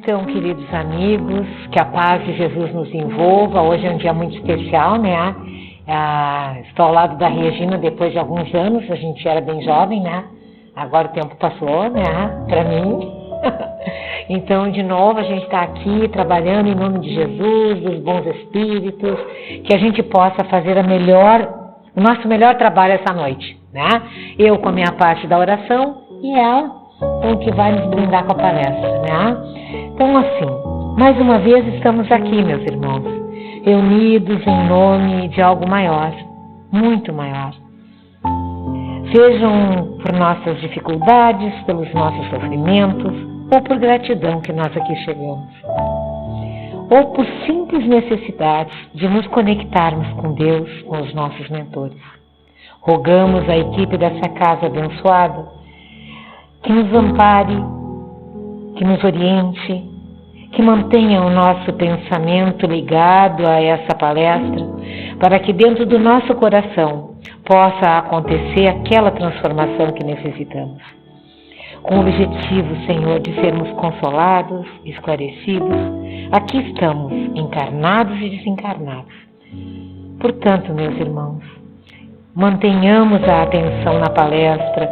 Então, queridos amigos, que a paz de Jesus nos envolva. Hoje é um dia muito especial, né? Estou ao lado da Regina depois de alguns anos, a gente era bem jovem, né? Agora o tempo passou, né? Para mim. Então, de novo, a gente está aqui trabalhando em nome de Jesus, dos bons espíritos, que a gente possa fazer o nosso melhor trabalho essa noite, né? Eu com a minha parte da oração e ela com o que vai nos brindar com a palestra, né? Então, assim, mais uma vez estamos aqui, meus irmãos, reunidos em nome de algo maior, muito maior. Sejam por nossas dificuldades, pelos nossos sofrimentos, ou por gratidão que nós aqui chegamos, ou por simples necessidades de nos conectarmos com Deus, com os nossos mentores. Rogamos à equipe dessa casa abençoada que nos ampare, que nos oriente, que mantenha o nosso pensamento ligado a essa palestra, para que dentro do nosso coração possa acontecer aquela transformação que necessitamos. Com o objetivo, Senhor, de sermos consolados, esclarecidos, aqui estamos, encarnados e desencarnados. Portanto, meus irmãos, mantenhamos a atenção na palestra,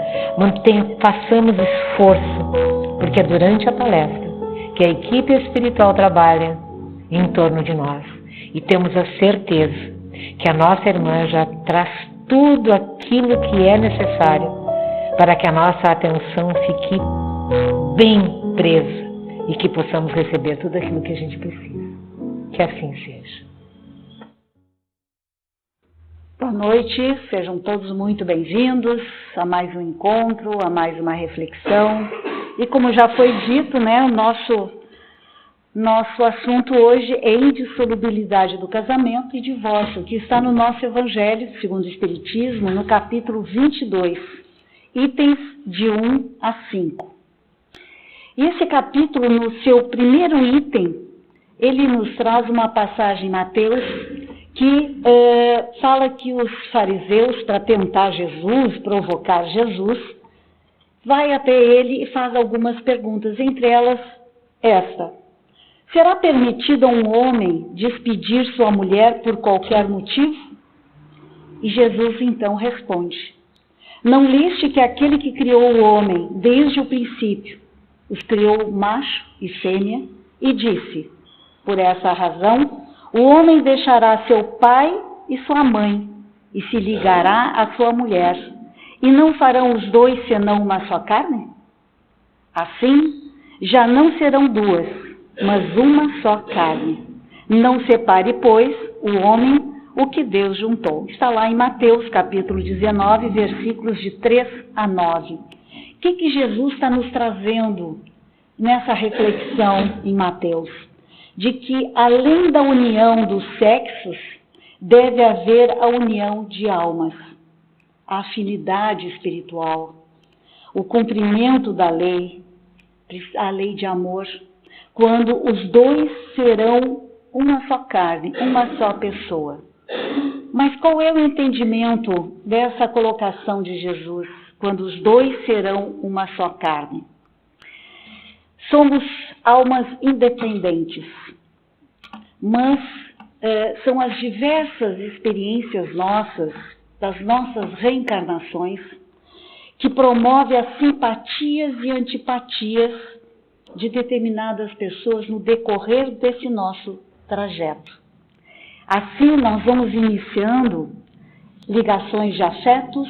façamos esforço, porque é durante a palestra que a equipe espiritual trabalha em torno de nós. E temos a certeza que a nossa irmã já traz tudo aquilo que é necessário para que a nossa atenção fique bem presa e que possamos receber tudo aquilo que a gente precisa. Que assim seja. Boa noite, sejam todos muito bem-vindos a mais um encontro, a mais uma reflexão. E como já foi dito, né, o nosso assunto hoje é indissolubilidade do casamento e divórcio, que está no nosso Evangelho, segundo o Espiritismo, no capítulo 22, itens de 1 a 5. E esse capítulo, no seu primeiro item, ele nos traz uma passagem em Mateus que fala que os fariseus, para tentar Jesus, provocar Jesus, vai até ele e faz algumas perguntas, entre elas esta: será permitido a um homem despedir sua mulher por qualquer motivo? E Jesus então responde: não liste que aquele que criou o homem desde o princípio os criou macho e fêmea, e disse: por essa razão o homem deixará seu pai e sua mãe, e se ligará à sua mulher, e não farão os dois senão uma só carne? Assim, já não serão duas, mas uma só carne. Não separe, pois, o homem o que Deus juntou. Está lá em Mateus, capítulo 19, versículos de 3 a 9. O que Jesus está nos trazendo nessa reflexão em Mateus? De que, além da união dos sexos, deve haver a união de almas, a afinidade espiritual, o cumprimento da lei, a lei de amor, quando os dois serão uma só carne, uma só pessoa. Mas qual é o entendimento dessa colocação de Jesus, quando os dois serão uma só carne? Somos almas independentes, mas são as diversas experiências nossas, das nossas reencarnações, que promove as simpatias e antipatias de determinadas pessoas no decorrer desse nosso trajeto. Assim, nós vamos iniciando ligações de afetos,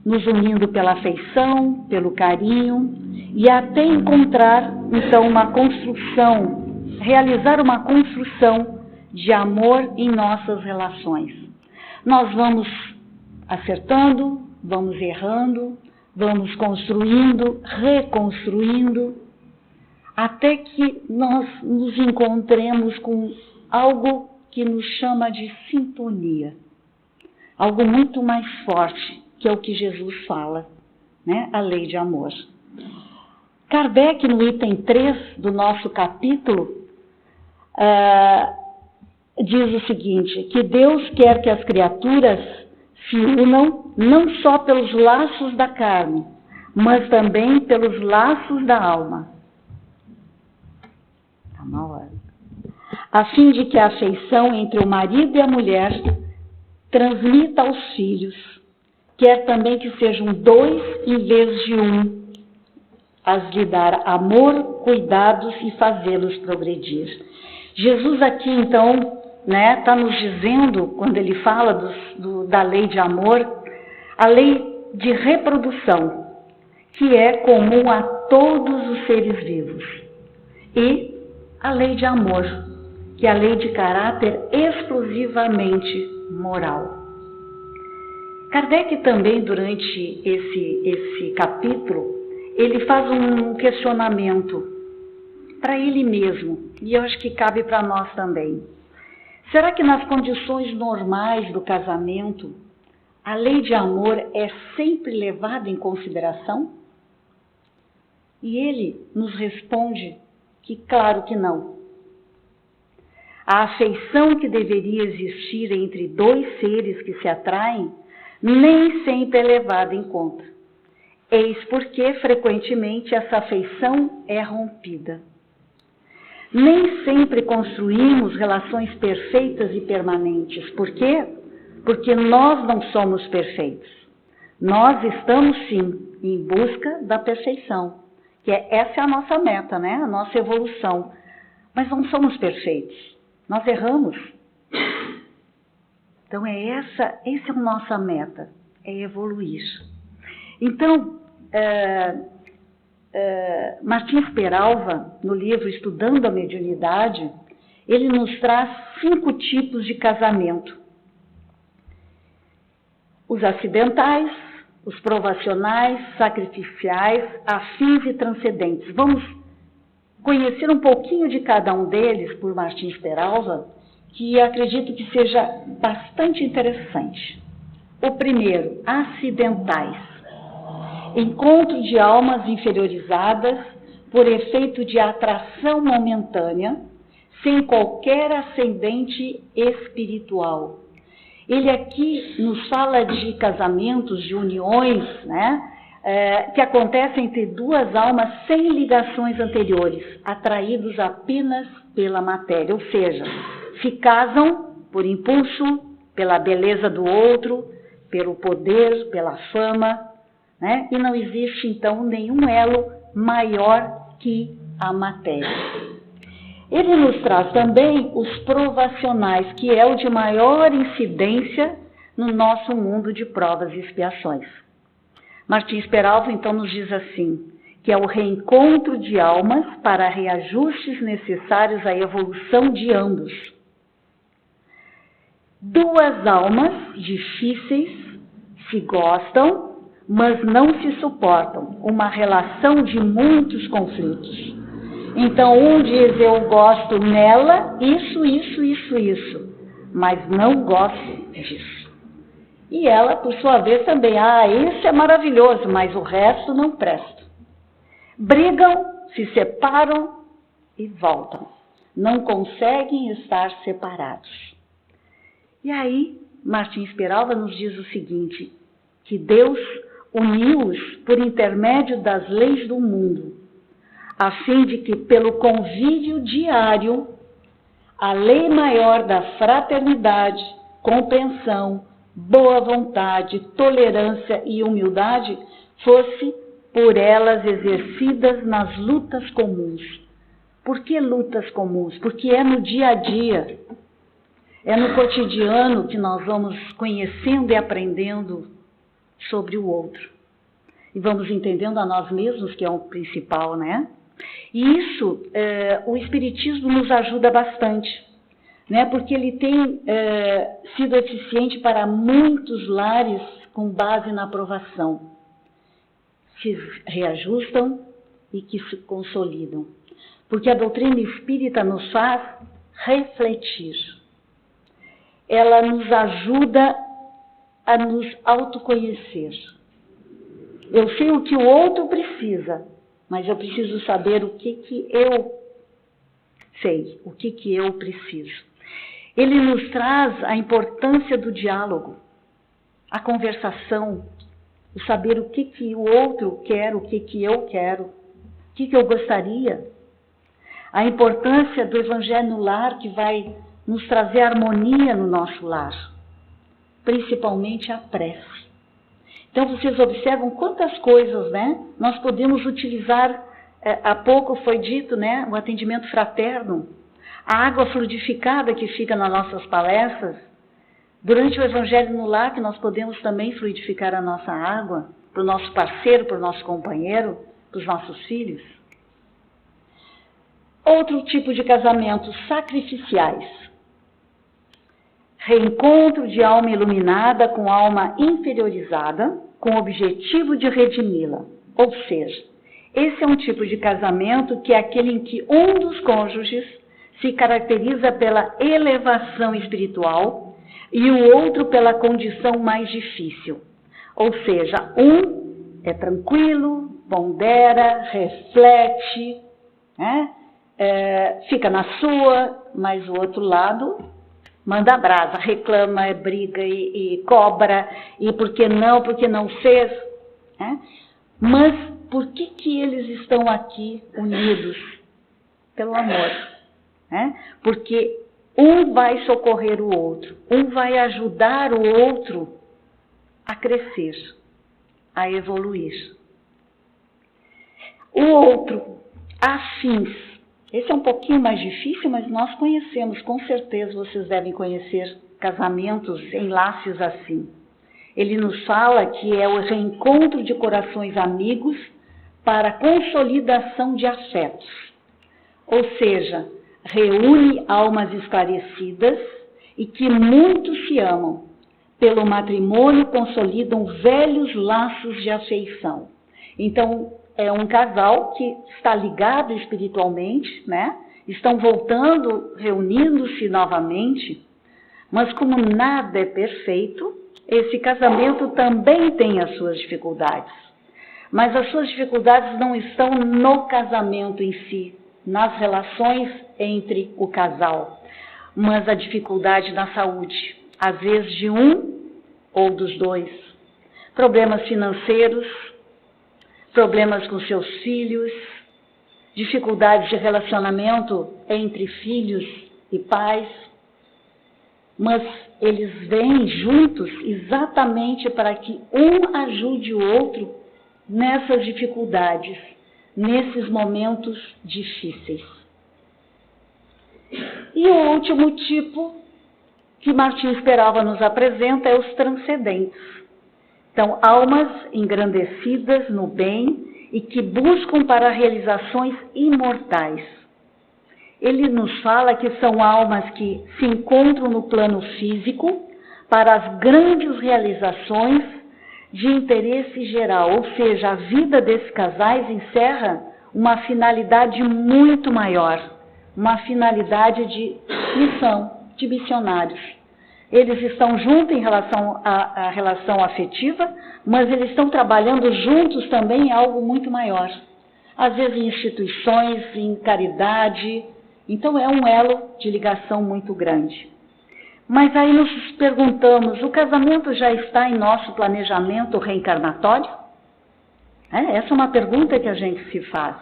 nos unindo pela afeição, pelo carinho, e até encontrar, então, uma construção, realizar uma construção de amor em nossas relações. Nós vamos acertando, vamos errando, vamos construindo, reconstruindo, até que nós nos encontremos com algo que nos chama de sintonia, algo muito mais forte, que é o que Jesus fala, né? A lei de amor. Kardec, no item 3 do nosso capítulo, diz o seguinte: que Deus quer que as criaturas se unam não só pelos laços da carne, mas também pelos laços da alma. Está na hora. A fim de que a afeição entre o marido e a mulher transmita aos filhos, quer também que sejam dois em vez de um, as lhe dar amor, cuidados e fazê-los progredir. Jesus aqui, então, está nos dizendo, quando ele fala da lei de amor, a lei de reprodução, que é comum a todos os seres vivos, e a lei de amor, que é a lei de caráter exclusivamente moral. Kardec também, durante esse capítulo, ele faz um questionamento para ele mesmo, e eu acho que cabe para nós também. Será que nas condições normais do casamento, a lei de amor é sempre levada em consideração? E ele nos responde que claro que não. A afeição que deveria existir entre dois seres que se atraem nem sempre é levada em conta. Eis porque, frequentemente, essa afeição é rompida. Nem sempre construímos relações perfeitas e permanentes. Por quê? Porque nós não somos perfeitos. Nós estamos, sim, em busca da perfeição. Essa é a nossa meta, a nossa evolução. Mas não somos perfeitos. Nós erramos. Então, essa é a nossa meta, é evoluir. Então, Martins Peralva, no livro Estudando a Mediunidade, ele nos traz 5 tipos de casamento. Os acidentais, os provacionais, sacrificiais, afins e transcendentes. Vamos conhecer um pouquinho de cada um deles por Martins Peralva, que acredito que seja bastante interessante. O primeiro, acidentais. Encontro de almas inferiorizadas por efeito de atração momentânea, sem qualquer ascendente espiritual. Ele aqui nos fala de casamentos, de uniões, que acontecem entre duas almas sem ligações anteriores, atraídos apenas pela matéria, ou seja, se casam por impulso, pela beleza do outro, pelo poder, pela fama, e não existe, então, nenhum elo maior que a matéria. Ele nos traz também os provacionais, que é o de maior incidência no nosso mundo de provas e expiações. Martins Peralva, então, nos diz assim, que é o reencontro de almas para reajustes necessários à evolução de ambos. Duas almas difíceis se gostam, mas não se suportam. Uma relação de muitos conflitos. Então, um diz, eu gosto nela, isso, mas não gosto disso. E ela, por sua vez, também, isso é maravilhoso, mas o resto não presta. Brigam, se separam e voltam. Não conseguem estar separados. E aí, Martins Peralva nos diz o seguinte, que Deus uniu-os por intermédio das leis do mundo, a fim de que, pelo convívio diário, a lei maior da fraternidade, compreensão, boa vontade, tolerância e humildade fosse por elas exercidas nas lutas comuns. Por que lutas comuns? Porque é no dia a dia, é no cotidiano que nós vamos conhecendo e aprendendo sobre o outro. E vamos entendendo a nós mesmos, que é o principal, E isso, o Espiritismo nos ajuda bastante, porque ele tem sido eficiente para muitos lares com base na aprovação. Se reajustam e que se consolidam. Porque a doutrina espírita nos faz refletir. Ela nos ajuda a nos autoconhecer. Eu sei o que o outro precisa, mas eu preciso saber o que eu sei, o que eu preciso. Ele nos traz a importância do diálogo, a conversação, o saber o que o outro quer, o que eu quero, o que eu gostaria. a importância do Evangelho no lar, que vai nos trazer harmonia no nosso lar, principalmente a prece. Então vocês observam quantas coisas, né, nós podemos utilizar. Há pouco foi dito, né, o atendimento fraterno, a água fluidificada que fica nas nossas palestras. Durante o Evangelho no lar, que nós podemos também fluidificar a nossa água para o nosso parceiro, para o nosso companheiro, para os nossos filhos. Outro tipo de casamentos sacrificiais. Reencontro de alma iluminada com alma inferiorizada, com o objetivo de redimi-la. Ou seja, esse é um tipo de casamento que é aquele em que um dos cônjuges se caracteriza pela elevação espiritual e o outro pela condição mais difícil. Ou seja, um é tranquilo, pondera, reflete, né? Fica na sua, mas o outro lado manda brasa, reclama, briga e cobra, e por que não fez, né? Mas por que eles estão aqui unidos? Pelo amor, né? Porque um vai socorrer o outro, um vai ajudar o outro a crescer, a evoluir. O outro, afins. Esse é um pouquinho mais difícil, mas nós conhecemos, com certeza vocês devem conhecer casamentos, enlaces assim. Ele nos fala que é o reencontro de corações amigos para a consolidação de afetos. Ou seja, reúne almas esclarecidas e que muito se amam. Pelo matrimônio consolidam velhos laços de afeição. Então, é um casal que está ligado espiritualmente, né? Estão voltando, reunindo-se novamente, mas como nada é perfeito, esse casamento também tem as suas dificuldades. Mas as suas dificuldades não estão no casamento em si, nas relações entre o casal, mas a dificuldade na saúde, às vezes de um ou dos dois. Problemas financeiros, problemas com seus filhos, dificuldades de relacionamento entre filhos e pais, mas eles vêm juntos exatamente para que um ajude o outro nessas dificuldades, nesses momentos difíceis. E o último tipo que Martins Peralva nos apresenta é os transcendentes. Então, almas engrandecidas no bem e que buscam para realizações imortais. Ele nos fala que são almas que se encontram no plano físico para as grandes realizações de interesse geral, ou seja, a vida desses casais encerra uma finalidade muito maior, uma finalidade de missão, de missionários. Eles estão juntos em relação à relação afetiva, mas eles estão trabalhando juntos também em algo muito maior. Às vezes em instituições, em caridade. Então é um elo de ligação muito grande. Mas aí nos perguntamos, o casamento já está em nosso planejamento reencarnatório? Essa é uma pergunta que a gente se faz.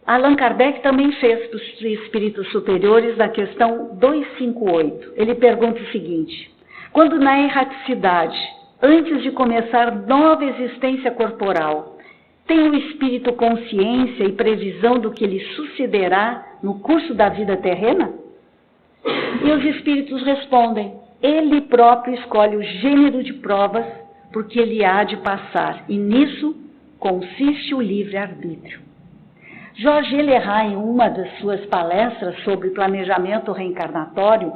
Allan Kardec também fez para os espíritos superiores da questão 258. Ele pergunta o seguinte: quando na erraticidade, antes de começar nova existência corporal, tem o espírito consciência e previsão do que lhe sucederá no curso da vida terrena? E os espíritos respondem: ele próprio escolhe o gênero de provas porque ele há de passar, e nisso consiste o livre-arbítrio. Jorge Leray, em uma das suas palestras sobre planejamento reencarnatório,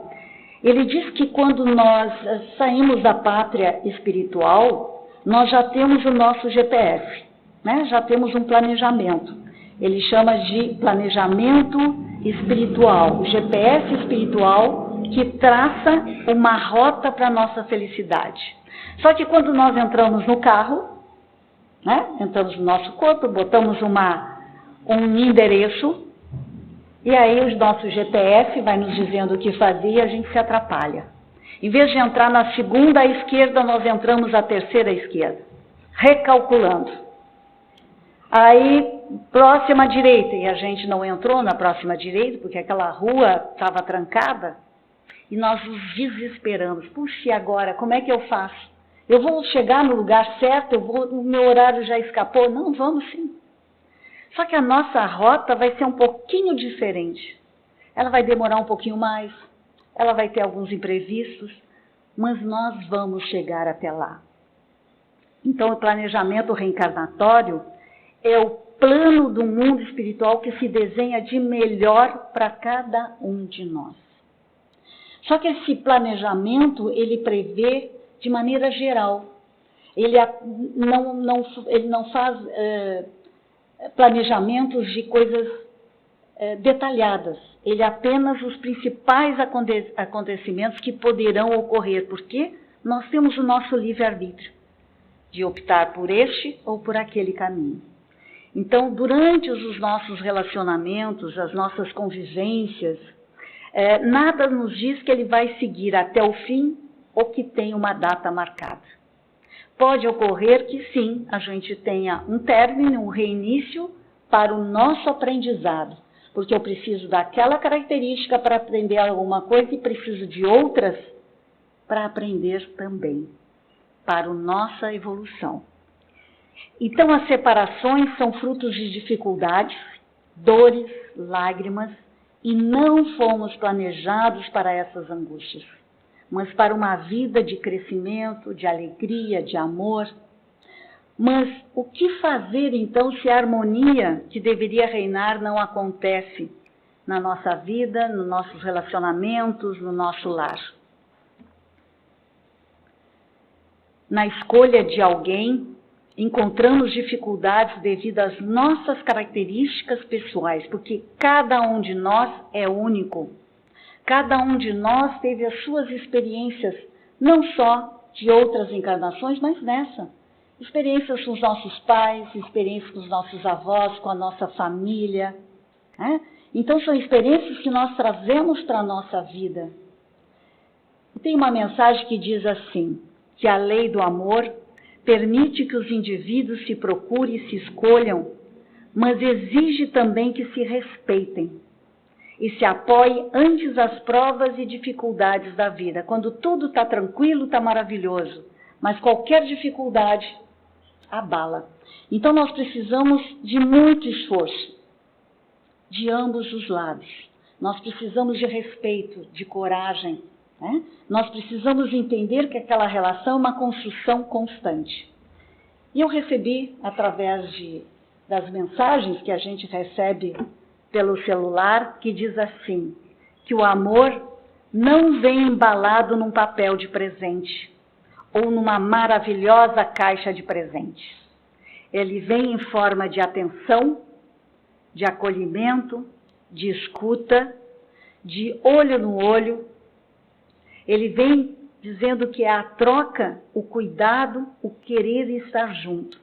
ele diz que quando nós saímos da pátria espiritual, nós já temos o nosso GPS, né? Já temos um planejamento. Ele chama de planejamento espiritual, o GPS espiritual que traça uma rota para a nossa felicidade. Só que quando nós entramos no carro, né? Entramos no nosso corpo, botamos um endereço, e aí o nosso GPS vai nos dizendo o que fazer e a gente se atrapalha. Em vez de entrar na segunda à esquerda, nós entramos à terceira à esquerda, recalculando. Aí, próxima direita, e a gente não entrou na próxima direita, porque aquela rua estava trancada, e nós nos desesperamos. Puxa, e agora, como é que eu faço? Eu vou chegar no lugar certo, o meu horário já escapou? Não, vamos sim. Só que a nossa rota vai ser um pouquinho diferente. Ela vai demorar um pouquinho mais, ela vai ter alguns imprevistos, mas nós vamos chegar até lá. Então, o planejamento reencarnatório é o plano do mundo espiritual que se desenha de melhor para cada um de nós. Só que esse planejamento, ele prevê de maneira geral. Ele não faz planejamentos de coisas detalhadas. Ele apenas os principais acontecimentos que poderão ocorrer, porque nós temos o nosso livre-arbítrio de optar por este ou por aquele caminho. Então, durante os nossos relacionamentos, as nossas convivências, nada nos diz que ele vai seguir até o fim ou que tem uma data marcada. Pode ocorrer que sim, a gente tenha um término, um reinício para o nosso aprendizado, porque eu preciso daquela característica para aprender alguma coisa e preciso de outras para aprender também, para a nossa evolução. Então, as separações são frutos de dificuldades, dores, lágrimas, e não fomos planejados para essas angústias, mas para uma vida de crescimento, de alegria, de amor. Mas o que fazer, então, se a harmonia que deveria reinar não acontece na nossa vida, nos nossos relacionamentos, no nosso lar? Na escolha de alguém, encontramos dificuldades devido às nossas características pessoais, porque cada um de nós é único. Cada um de nós teve as suas experiências, não só de outras encarnações, mas nessa. Experiências com os nossos pais, experiências com os nossos avós, com a nossa família. Né? Então, são experiências que nós trazemos para a nossa vida. Tem uma mensagem que diz assim, que a lei do amor permite que os indivíduos se procurem e se escolham, mas exige também que se respeitem e se apoiem antes das provas e dificuldades da vida. Quando tudo está tranquilo, está maravilhoso, mas qualquer dificuldade abala. Então, nós precisamos de muito esforço, de ambos os lados. Nós precisamos de respeito, de coragem, né? Nós precisamos entender que aquela relação é uma construção constante. E eu recebi, através das mensagens que a gente recebe pelo celular, que diz assim, que o amor não vem embalado num papel de presente ou numa maravilhosa caixa de presentes. Ele vem em forma de atenção, de acolhimento, de escuta, de olho no olho. Ele vem dizendo que é a troca, o cuidado, o querer estar junto.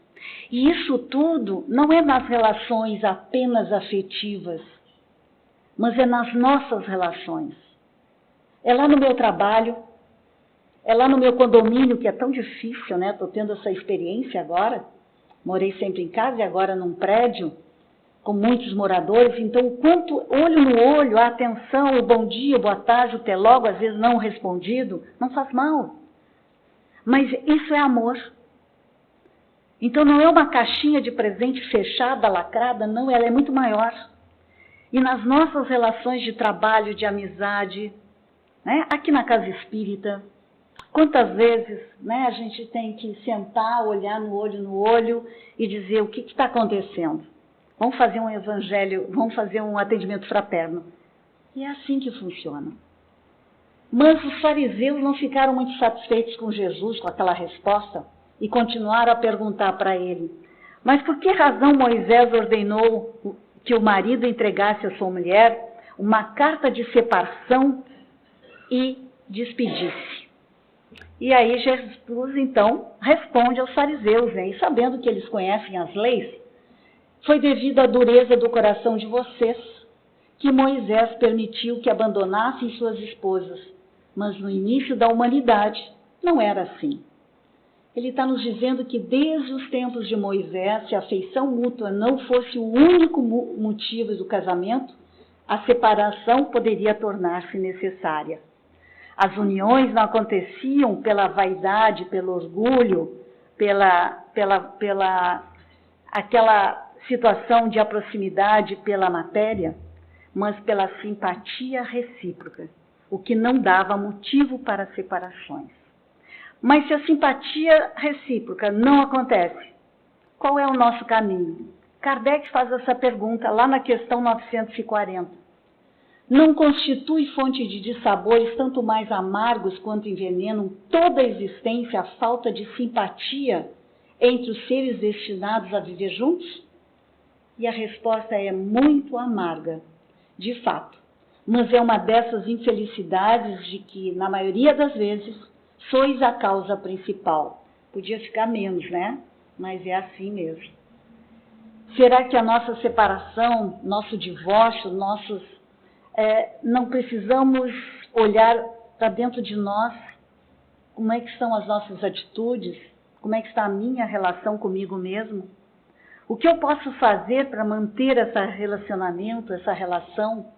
E isso tudo não é nas relações apenas afetivas, mas é nas nossas relações. É lá no meu trabalho, é lá no meu condomínio, que é tão difícil, né? Estou tendo essa experiência agora. Morei sempre em casa e agora num prédio com muitos moradores. Então, o quanto olho no olho, a atenção, o bom dia, boa tarde, o até logo, às vezes não respondido, não faz mal. Mas isso é amor. Então, não é uma caixinha de presente fechada, lacrada, não, ela é muito maior. E nas nossas relações de trabalho, de amizade, né, aqui na Casa Espírita, quantas vezes, né, a gente tem que sentar, olhar no olho e dizer o que está acontecendo. Vamos fazer um evangelho, vamos fazer um atendimento fraterno. E é assim que funciona. Mas os fariseus não ficaram muito satisfeitos com Jesus, com aquela resposta, e continuaram a perguntar para ele, mas por que razão Moisés ordenou que o marido entregasse a sua mulher uma carta de separação e despedisse? E aí Jesus, então, responde aos fariseus, né? E sabendo que eles conhecem as leis, foi devido à dureza do coração de vocês que Moisés permitiu que abandonassem suas esposas, mas no início da humanidade não era assim. Ele está nos dizendo que desde os tempos de Moisés, se a afeição mútua não fosse o único motivo do casamento, a separação poderia tornar-se necessária. As uniões não aconteciam pela vaidade, pelo orgulho, pela aquela situação de proximidade pela matéria, mas pela simpatia recíproca, o que não dava motivo para separações. Mas se a simpatia recíproca não acontece, qual é o nosso caminho? Kardec faz essa pergunta lá na questão 940. Não constitui fonte de dissabores tanto mais amargos quanto envenenam toda a existência a falta de simpatia entre os seres destinados a viver juntos? E a resposta é muito amarga, de fato. Mas é uma dessas infelicidades de que, na maioria das vezes, sois a causa principal. Podia ficar menos, né? Mas é assim mesmo. Será que a nossa separação, nosso divórcio, não precisamos olhar para dentro de nós? Como é que estão as nossas atitudes? Como é que está a minha relação comigo mesmo? O que eu posso fazer para manter esse relacionamento, essa relação?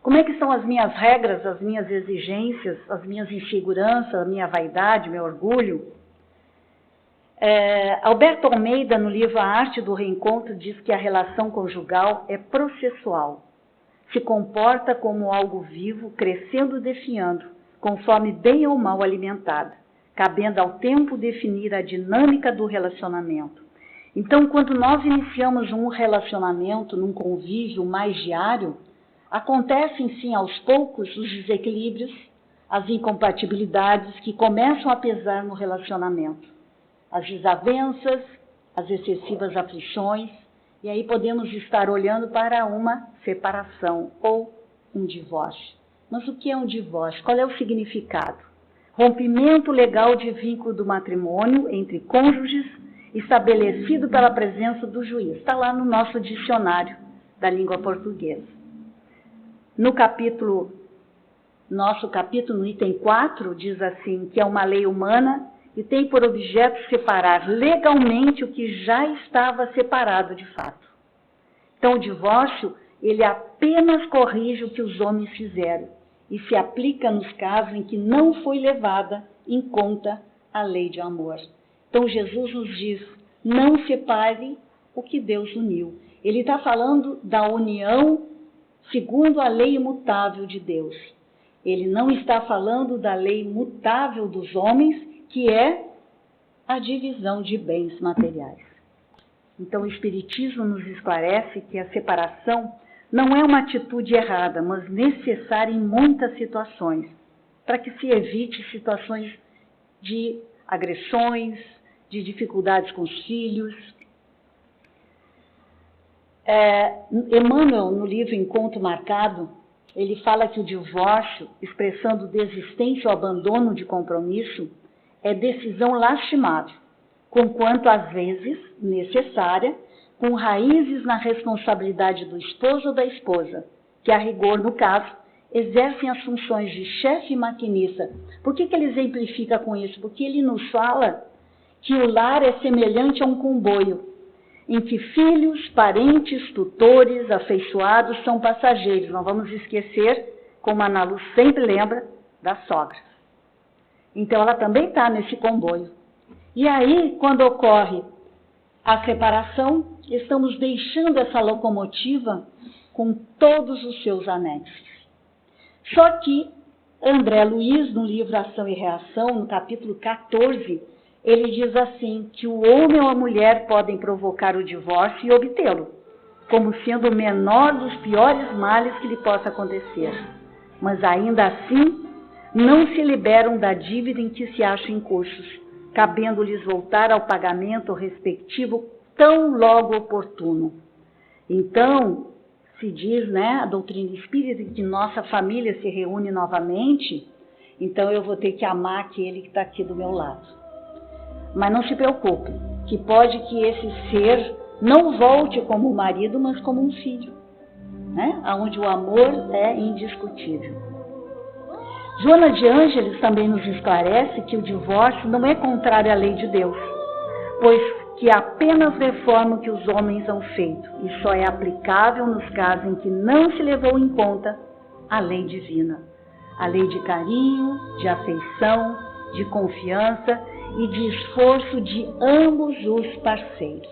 Como é que são as minhas regras, as minhas exigências, as minhas inseguranças, a minha vaidade, meu orgulho? Alberto Almeida, no livro A Arte do Reencontro, diz que a relação conjugal é processual. Se comporta como algo vivo, crescendo e definhando, conforme bem ou mal alimentada, cabendo ao tempo definir a dinâmica do relacionamento. Então, quando nós iniciamos um relacionamento, num convívio mais diário, acontecem sim aos poucos os desequilíbrios, as incompatibilidades que começam a pesar no relacionamento, as desavenças, as excessivas aflições, e aí podemos estar olhando para uma separação ou um divórcio. Mas o que é um divórcio? Qual é o significado? Rompimento legal de vínculo do matrimônio entre cônjuges estabelecido pela presença do juiz. Está lá no nosso dicionário da língua portuguesa. No nosso capítulo, no item 4, diz assim, que é uma lei humana e tem por objeto separar legalmente o que já estava separado de fato. Então, o divórcio, ele apenas corrige o que os homens fizeram e se aplica nos casos em que não foi levada em conta a lei de amor. Então, Jesus nos diz, não separe o que Deus uniu. Ele está falando da união segundo a lei imutável de Deus. Ele não está falando da lei mutável dos homens, que é a divisão de bens materiais. Então, o Espiritismo nos esclarece que a separação não é uma atitude errada, mas necessária em muitas situações, para que se evite situações de agressões, de dificuldades com os filhos. Emmanuel, no livro Encontro Marcado, ele fala que o divórcio, expressando desistência ou abandono de compromisso, é decisão lastimável, conquanto às vezes necessária, com raízes na responsabilidade do esposo ou da esposa, que a rigor, no caso, exercem as funções de chefe e maquinista. Por que ele exemplifica com isso? Porque ele nos fala que o lar é semelhante a um comboio, em que filhos, parentes, tutores, afeiçoados são passageiros. Não vamos esquecer, como a Ana Lu sempre lembra, da sogra. Então, ela também está nesse comboio. E aí, quando ocorre a separação, estamos deixando essa locomotiva com todos os seus anexos. Só que André Luiz, no livro Ação e Reação, no capítulo 14, ele diz assim, que o homem ou a mulher podem provocar o divórcio e obtê-lo, como sendo o menor dos piores males que lhe possa acontecer. Mas ainda assim, não se liberam da dívida em que se acham incursos, cabendo-lhes voltar ao pagamento respectivo tão logo oportuno. Então, se diz, né, a doutrina espírita, que nossa família se reúne novamente, então eu vou ter que amar aquele que está aqui do meu lado. Mas não se preocupe, que pode que esse ser não volte como marido, mas como um filho, né? Onde o amor é indiscutível. Joana de Ângeles também nos esclarece que o divórcio não é contrário à lei de Deus, pois que apenas reforma o que os homens han feito e só é aplicável nos casos em que não se levou em conta a lei divina, a lei de carinho, de afeição, de confiança e de esforço de ambos os parceiros.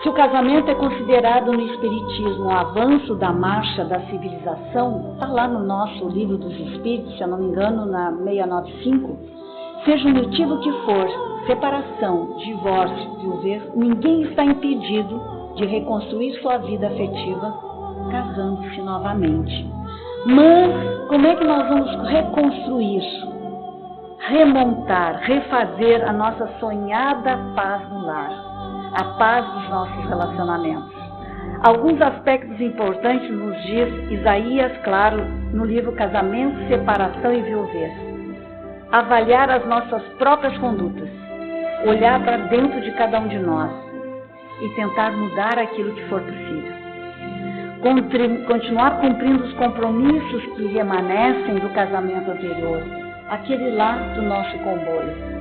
Se o casamento é considerado no Espiritismo um avanço da marcha da civilização, está lá no nosso Livro dos Espíritos, se eu não me engano, na 695, seja o motivo que for, separação, divórcio, viuvez, ninguém está impedido de reconstruir sua vida afetiva casando-se novamente. Mas como é que nós vamos reconstruir, remontar, refazer a nossa sonhada paz no lar? A paz dos nossos relacionamentos. Alguns aspectos importantes nos diz Isaías, claro, no livro Casamento, Separação e Viuvez. Avaliar as nossas próprias condutas, olhar para dentro de cada um de nós e tentar mudar aquilo que for possível. Continuar cumprindo os compromissos que remanescem do casamento anterior, aquele lá do nosso comboio.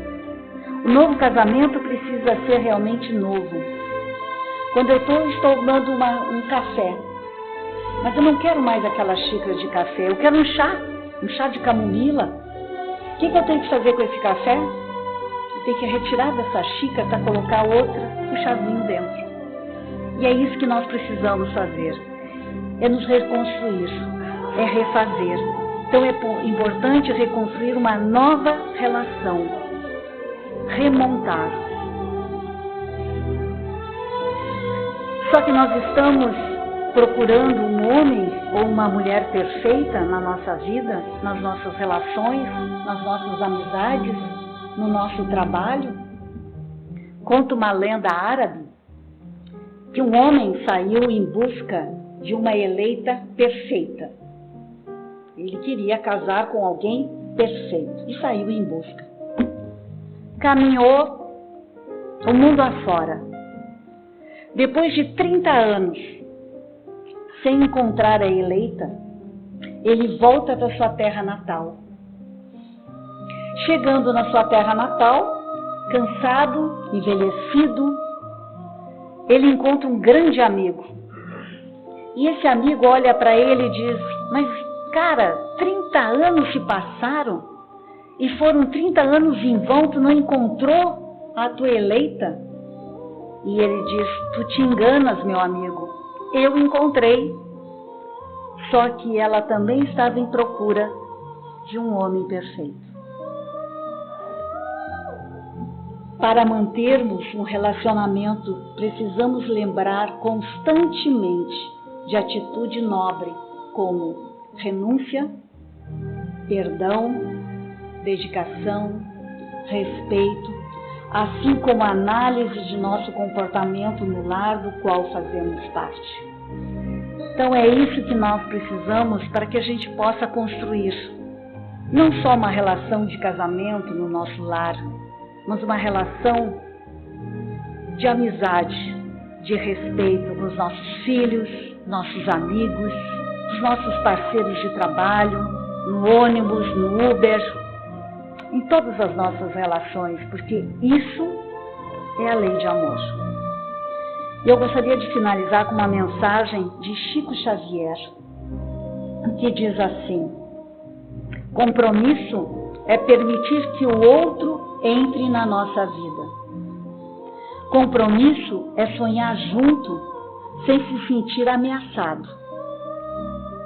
O novo casamento precisa ser realmente novo. Quando eu estou tomando um café, mas eu não quero mais aquela xícara de café, eu quero um chá de camomila. O que eu tenho que fazer com esse café? Eu tenho que retirar dessa xícara para colocar outra, um chazinho dentro. E é isso que nós precisamos fazer. É nos reconstruir, é refazer. Então é importante reconstruir uma nova relação. Remontar. Só que nós estamos procurando um homem ou uma mulher perfeita na nossa vida, nas nossas relações, nas nossas amizades, no nosso trabalho. Conta uma lenda árabe que um homem saiu em busca de uma eleita perfeita. Ele queria casar com alguém perfeito e saiu em busca. Caminhou o mundo afora. Depois de 30 anos, sem encontrar a eleita, ele volta para sua terra natal. Chegando na sua terra natal, cansado, envelhecido, ele encontra um grande amigo. E esse amigo olha para ele e diz: mas, cara, 30 anos se passaram e foram 30 anos em vão, tu não encontrou a tua eleita? E ele diz: tu te enganas, meu amigo, eu encontrei. Só que ela também estava em procura de um homem perfeito. Para mantermos um relacionamento, precisamos lembrar constantemente de atitude nobre, como renúncia, perdão, dedicação, respeito, assim como análise de nosso comportamento no lar do qual fazemos parte. Então é isso que nós precisamos para que a gente possa construir não só uma relação de casamento no nosso lar, mas uma relação de amizade, de respeito com os nossos filhos, nossos amigos, os nossos parceiros de trabalho, no ônibus, no Uber, em todas as nossas relações, porque isso é a lei de amor. E eu gostaria de finalizar com uma mensagem de Chico Xavier, que diz assim: compromisso é permitir que o outro entre na nossa vida. Compromisso é sonhar junto sem se sentir ameaçado.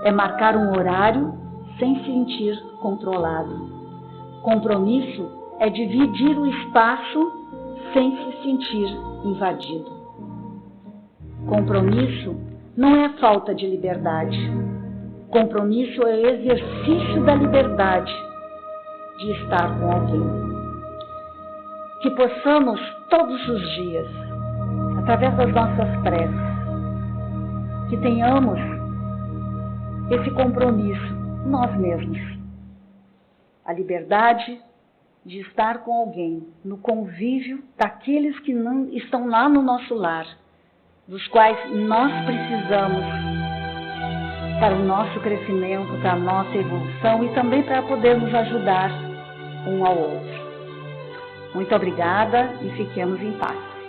É marcar um horário sem se sentir controlado. Compromisso é dividir o espaço sem se sentir invadido. Compromisso não é falta de liberdade. Compromisso é o exercício da liberdade de estar com alguém. Que possamos todos os dias, através das nossas preces, que tenhamos esse compromisso nós mesmos. A liberdade de estar com alguém no convívio daqueles que não estão lá no nosso lar, dos quais nós precisamos para o nosso crescimento, para a nossa evolução e também para podermos ajudar um ao outro. Muito obrigada e fiquemos em paz.